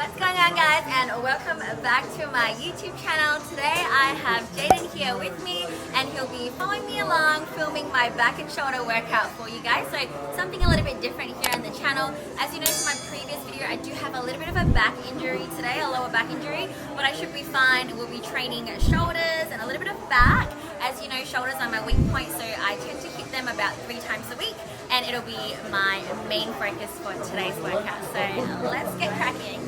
What's going on, guys, and welcome back to my YouTube channel. Today I have Jaden here with me and he'll be following me along filming my back and shoulder workout for you guys. So something a little bit different here on the channel. As you know from my previous video, I do have a little bit of a back injury today, a lower back injury, but I should be fine. We'll be training shoulders and a little bit of back. As you know, shoulders are my weak point, so I tend to hit them about 3 times a week, and it'll be my main focus for today's workout. So let's get cracking.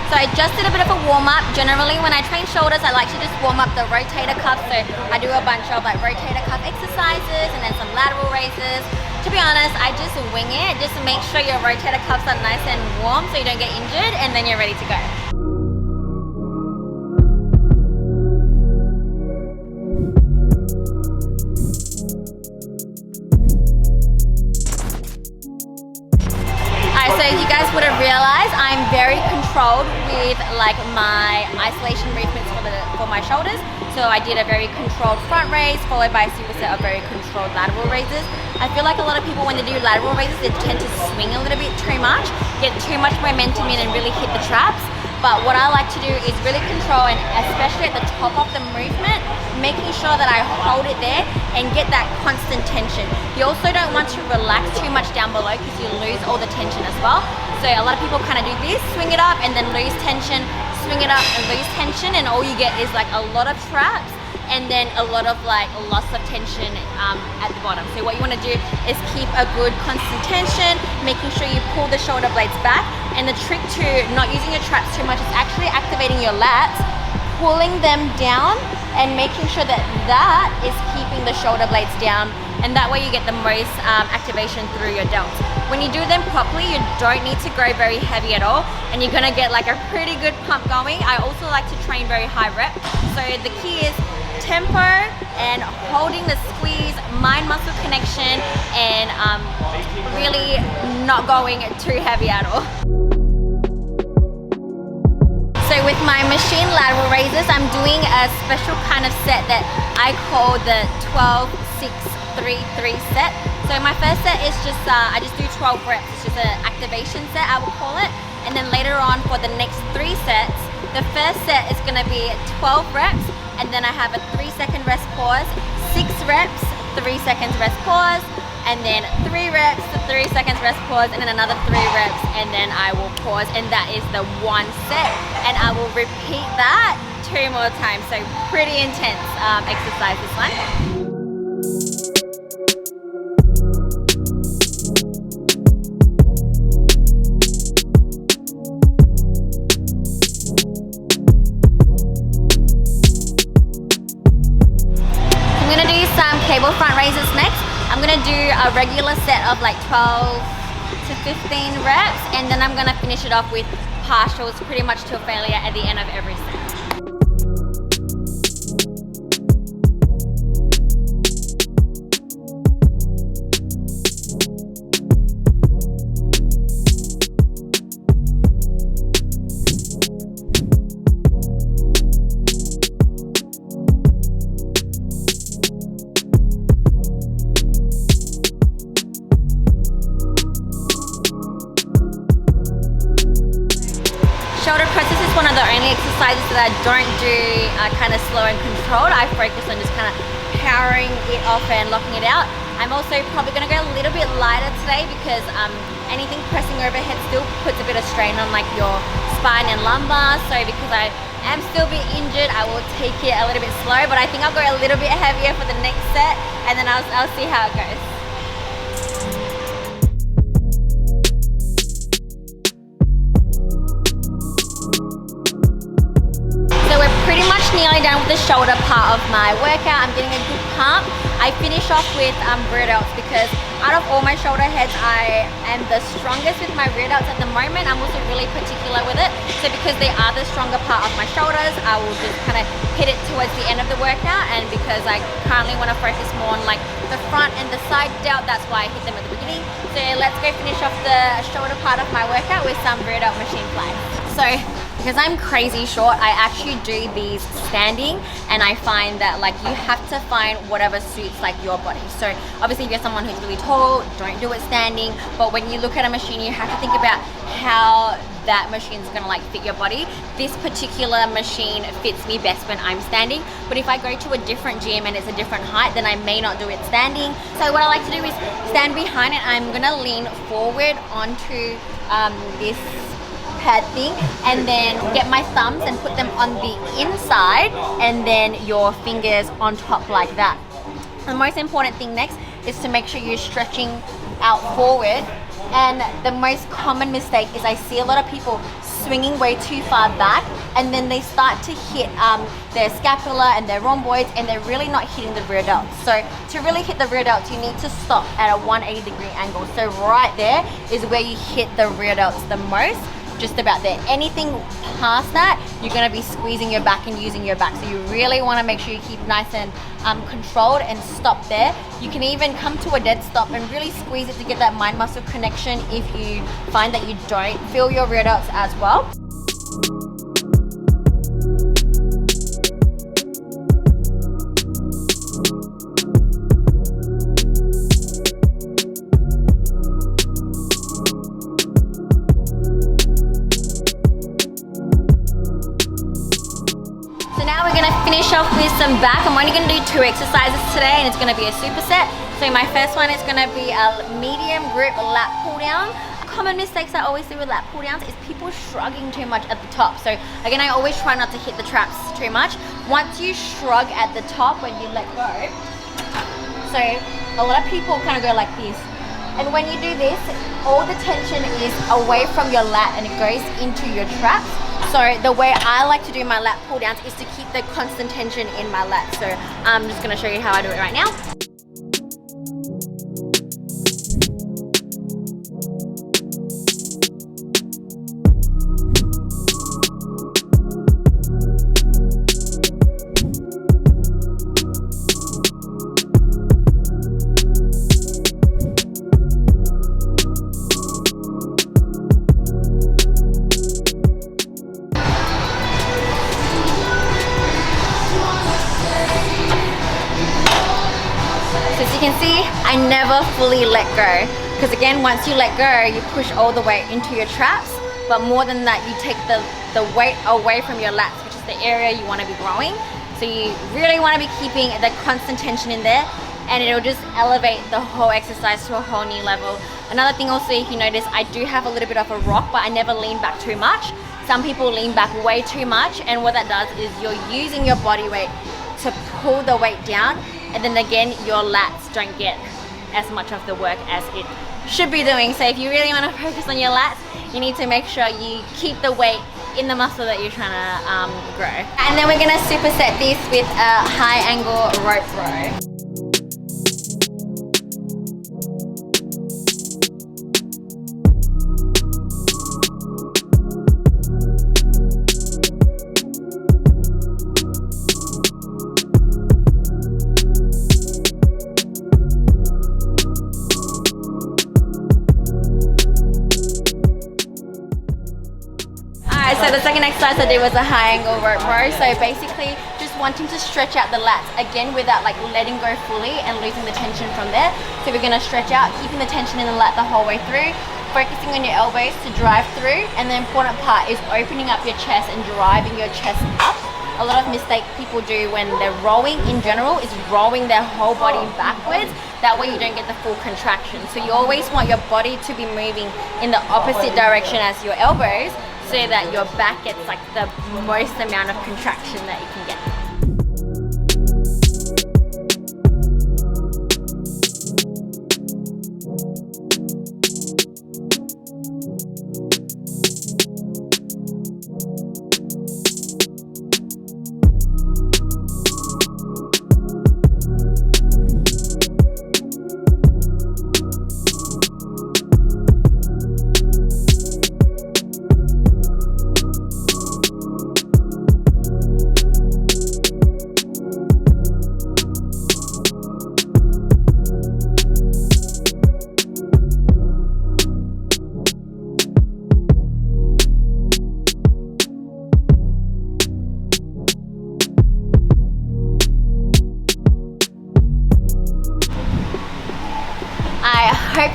So I just did a bit of a warm-up. Generally when I train shoulders, I like to just warm up the rotator cuff. So I do a bunch of like rotator cuff exercises and then some lateral raises. To be honest, I just wing it. Just make sure your rotator cuffs are nice and warm so you don't get injured, and then you're ready to go. So you guys would have realized I'm very controlled with like my isolation movements for my shoulders. So I did a very controlled front raise followed by a superset of very controlled lateral raises. I feel like a lot of people when they do lateral raises, they tend to swing a little bit too much, get too much momentum in and really hit the traps. But what I like to do is really control, and especially at the top of the movement, making sure that I hold it there and get that constant tension. You also don't want to relax too much down below because you lose all the tension as well. So a lot of people kind of do this, swing it up and then lose tension, swing it up and lose tension, and all you get is like a lot of traps and then a lot of like loss of tension at the bottom. So what you want to do is keep a good constant tension, making sure you pull the shoulder blades back. And the trick to not using your traps too much is actually activating your lats, pulling them down and making sure that that is keeping the shoulder blades down, and that way you get the most activation through your delts. When you do them properly, you don't need to go very heavy at all, and you're gonna get like a pretty good pump going. I also like to train very high rep, so the key is tempo and holding the squeeze, mind-muscle connection, and really not going too heavy at all. So with my machine lateral raises, I'm doing a special kind of set that I call the 12-6-3-3 set. So my first set is just, I just do 12 reps. It's just an activation set, I would call it. And then later on for the next 3 sets, the first set is gonna be 12 reps, and then I have a 3-second rest pause, 6 reps, 3 seconds rest pause, and then 3 reps, 3 seconds rest pause, and then another 3 reps, and then I will pause, and that is the 1 set. And I will repeat that 2 more times. So pretty intense exercise, this one. I'm gonna do some cable front raises next. I'm gonna do a regular set of like 12 to 15 reps, and then I'm gonna finish it off with partials pretty much till failure at the end of every set. Shoulder presses is one of the only exercises that I don't do kind of slow and controlled. I focus on just kind of powering it off and locking it out. I'm also probably going to go a little bit lighter today because anything pressing overhead still puts a bit of strain on like your spine and lumbar. So because I am still a bit injured, I will take it a little bit slow, but I think I'll go a little bit heavier for the next set, and then I'll see how it goes. nearly done with the shoulder part of my workout. I'm getting a good pump. I finish off with rear delts because out of all my shoulder heads, I am the strongest with my rear delts at the moment. I'm also really particular with it. So because they are the stronger part of my shoulders, I will just kind of hit it towards the end of the workout. And because I currently want to focus more on like the front and the side delt, that's why I hit them at the beginning. So let's go finish off the shoulder part of my workout with some rear delt machine fly. So because I'm crazy short, I actually do these standing, and I find that like you have to find whatever suits like your body. So obviously if you're someone who's really tall, don't do it standing, but when you look at a machine, you have to think about how that machine is gonna like fit your body. This particular machine fits me best when I'm standing, but if I go to a different gym and it's a different height, then I may not do it standing. So what I like to do is stand behind it. I'm gonna lean forward onto this pad thing, and then get my thumbs and put them on the inside, and then your fingers on top like that. The most important thing next is to make sure you're stretching out forward. And the most common mistake is I see a lot of people swinging way too far back, and then they start to hit their scapula and their rhomboids, and they're really not hitting the rear delts. So to really hit the rear delts, you need to stop at a 180-degree angle. So right there is where you hit the rear delts the most. Just about there. Anything past that, you're going to be squeezing your back and using your back. So you really want to make sure you keep nice and controlled and stop there. You can even come to a dead stop and really squeeze it to get that mind muscle connection if you find that you don't feel your rear delts as well. Finish off with some back. I'm only going to do 2 exercises today, and it's going to be a superset. So my first one is going to be a medium grip lat pull down. Common mistakes I always do with lat pull downs is people shrugging too much at the top. So again, I always try not to hit the traps too much. Once you shrug at the top, when you let go, so a lot of people kind of go like this. And when you do this, all the tension is away from your lat and it goes into your traps. So the way I like to do my lat pull downs is to keep the constant tension in my lat. So I'm just gonna show you how I do it right now. You can see I never fully let go, because again, once you let go, you push all the weight into your traps, but more than that, you take the weight away from your lats, which is the area you want to be growing. So you really want to be keeping the constant tension in there, and it'll just elevate the whole exercise to a whole new level. Another thing also, if you notice, I do have a little bit of a rock, but I never lean back too much. Some people lean back way too much, and what that does is you're using your body weight to pull the weight down, and then again your lats don't get as much of the work as it should be doing. So if you really want to focus on your lats, you need to make sure you keep the weight in the muscle that you're trying to grow. And then we're going to superset this with a high angle rope row. So the second exercise I did was a high angle rope row. So basically just wanting to stretch out the lats, again without like letting go fully and losing the tension from there. So we're going to stretch out, keeping the tension in the lat the whole way through, focusing on your elbows to drive through, and the important part is opening up your chest and driving your chest up. A lot of mistake people do when they're rowing in general is rowing their whole body backwards. That way you don't get the full contraction. So you always want your body to be moving in the opposite direction as your elbows, so that your back gets like the most amount of contraction that you can get.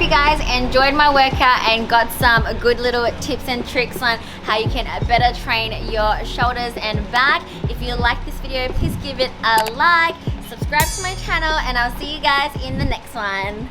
you guys enjoyed my workout and got some good little tips and tricks on how you can better train your shoulders and back. If you like this video, please give it a like, subscribe to my channel, and I'll see you guys in the next one.